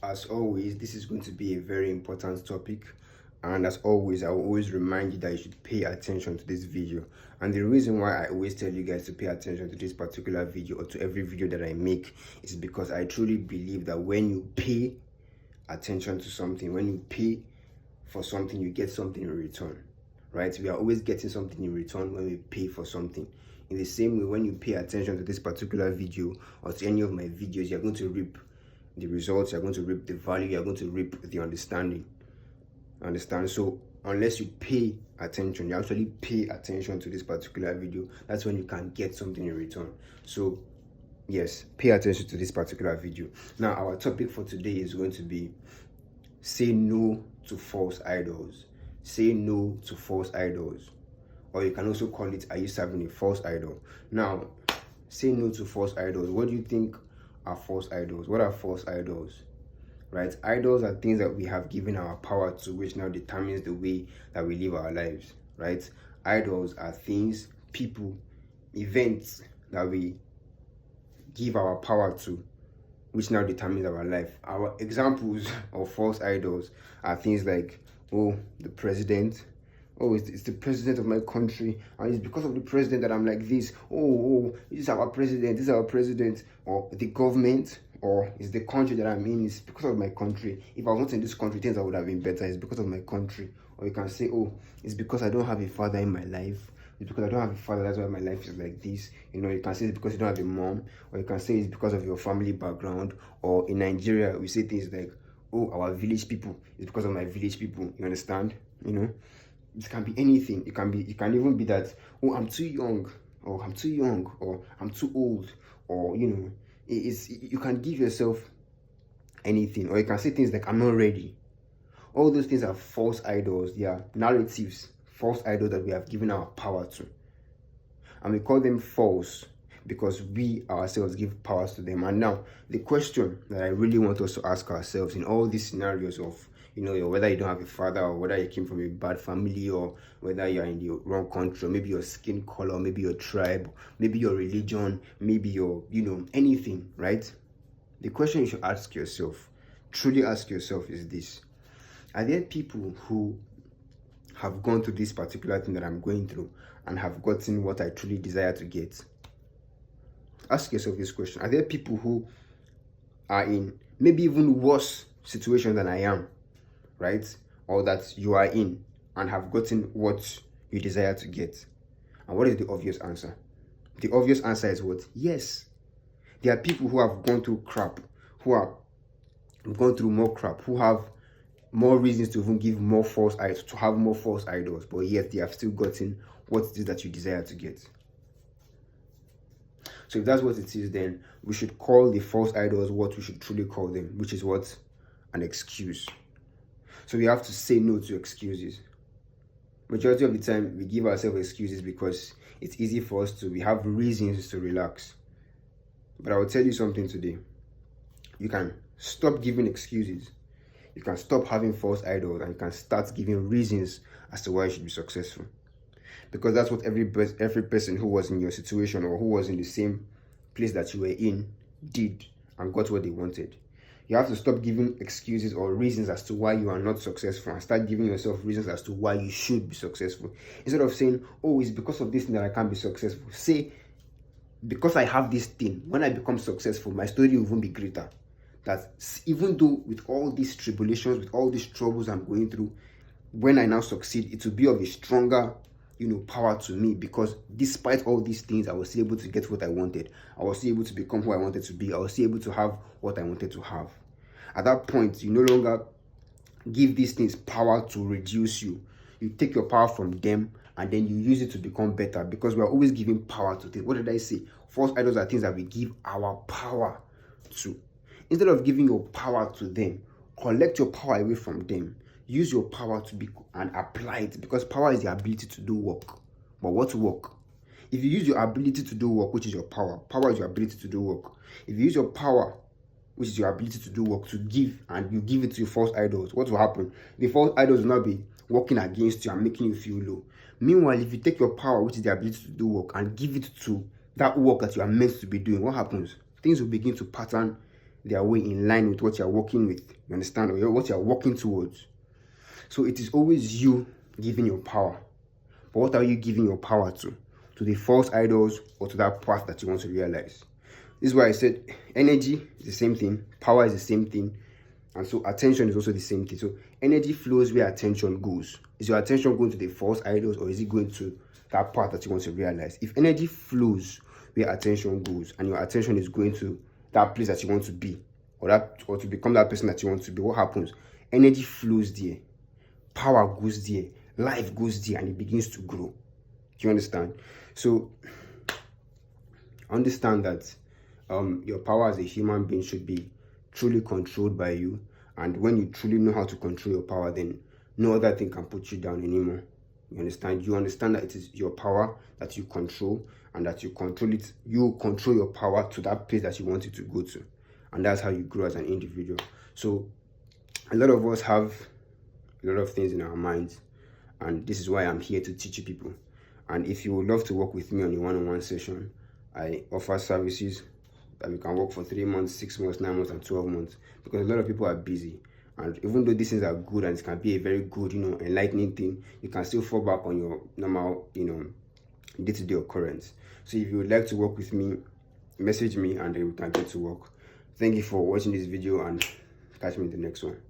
as always, this is going to be a very important topic, and as always, I will always remind you that you should pay attention to this video. And the reason why I always tell you guys to pay attention to this particular video or to every video that I make is because I truly believe that when you pay attention to something, when you pay for something, you get something in return, right? We are always getting something in return when we pay for something. In the same way, when you pay attention to this particular video or to any of my videos, you're going to reap the results, you're going to reap the value, you're going to reap the understanding. Understand? So unless you pay attention, you actually pay attention to this particular video, that's when you can get something in return. So yes, pay attention to this particular video. Now our topic for today is going to be say no to false idols. Say no to false idols, or you can also call it, are you serving a false idol? Now, say no to false idols. What do you think are false idols? What are false idols? Right? Idols are things that we have given our power to, which now determines the way that we live our lives. Right? Idols are things, people, events that we give our power to, which now determines our life. Our examples of false idols are things like, oh, the president. Oh, it's the president of my country, and it's because of the president that I'm like this. Oh, this is our president, this is our president. Or the government, or it's the country that I'm in, it's because of my country. If I was not in this country, things would have been better. It's because of my country. Or you can say, oh, it's because I don't have a father in my life. It's because I don't have a father, that's why my life is like this. You know, you can say it's because you don't have a mom, or you can say it's because of your family background. Or in Nigeria, we say things like, oh, our village people, it's because of my village people. You understand? You know, it can be anything. It can even be that, oh, I'm too young, or I'm too young, or I'm too old, or you know, you can give yourself anything. Or you can say things like, I'm not ready. All those things are false idols. They are narratives, false idols that we have given our power to, and we call them false because we ourselves give powers to them. And now the question that I really want us to ask ourselves in all these scenarios of, you know, whether you don't have a father, or whether you came from a bad family, or whether you're in the wrong country, or maybe your skin color, maybe your tribe, maybe your religion, maybe your, you know, anything, right? The question you should ask yourself, truly ask yourself, is this: are there people who have gone through this particular thing that I'm going through and have gotten what I truly desire to get? Ask yourself this question. Are there people who are in maybe even worse situations than I am, right? Or that you are in, and have gotten what you desire to get? And what is the obvious answer? The obvious answer is what? Yes. There are people who have gone through crap, who have gone through more crap, who have more reasons to even give more false idols, to have more false idols, but yet they have still gotten what it is that you desire to get. So if that's what it is, then we should call the false idols what we should truly call them, which is what? An excuse. So we have to say no to excuses. Majority of the time, we give ourselves excuses because it's easy for us to, we have reasons to relax. But I will tell you something today. You can stop giving excuses. You can stop having false idols, and you can start giving reasons as to why you should be successful. Because that's what every person who was in your situation, or who was in the same place that you were in, did and got what they wanted. You have to stop giving excuses or reasons as to why you are not successful, and start giving yourself reasons as to why you should be successful. Instead of saying, oh, it's because of this thing that I can't be successful, say, because I have this thing, when I become successful, my story will even be greater. That even though with all these tribulations, with all these troubles I'm going through, when I now succeed, it will be of a stronger, you know, power to me, because despite all these things, I was still able to get what I wanted. I was still able to become who I wanted to be. I was still able to have what I wanted to have. At that point, you no longer give these things power to reduce you. You take your power from them, and then you use it to become better, because we are always giving power to things. What did I say? False idols are things that we give our power to. Instead of giving your power to them, collect your power away from them. Use your power to be and apply it, because power is the ability to do work. But what work? If you use your ability to do work, which is your power, power is your ability to do work. If you use your power, which is your ability to do work, to give, and you give it to your false idols, what will happen? The false idols will not be working against you and making you feel low. Meanwhile, if you take your power, which is the ability to do work, and give it to that work that you are meant to be doing, what happens? Things will begin to pattern their way in line with what you're working with, you understand, or what you're working towards. So it is always you giving your power. But what are you giving your power to? To the false idols or to that path that you want to realize? This is why I said energy is the same thing, power is the same thing, and so attention is also the same thing. So energy flows where attention goes. Is your attention going to the false idols, or is it going to that path that you want to realize? If energy flows where attention goes, and your attention is going to that place that you want to be, or to become that person that you want to be, what happens? Energy flows there, power goes there, life goes there, and it begins to grow. Do you understand? So understand that your power as a human being should be truly controlled by you. And when you truly know how to control your power, then no other thing can put you down anymore. You understand? You understand that it is your power that you control, and that you control it. You control your power to that place that you want it to go to. And that's how you grow as an individual. So a lot of us have a lot of things in our minds, and this is why I'm here to teach you people. And if you would love to work with me on a one-on-one session, I offer services that we can work for 3 months, 6 months, 9 months, and 12 months, because a lot of people are busy. And even though these things are good and it can be a very good, enlightening thing, you can still fall back on your normal, day-to-day occurrence. So if you would like to work with me, message me and then we can get to work. Thank you for watching this video, and catch me in the next one.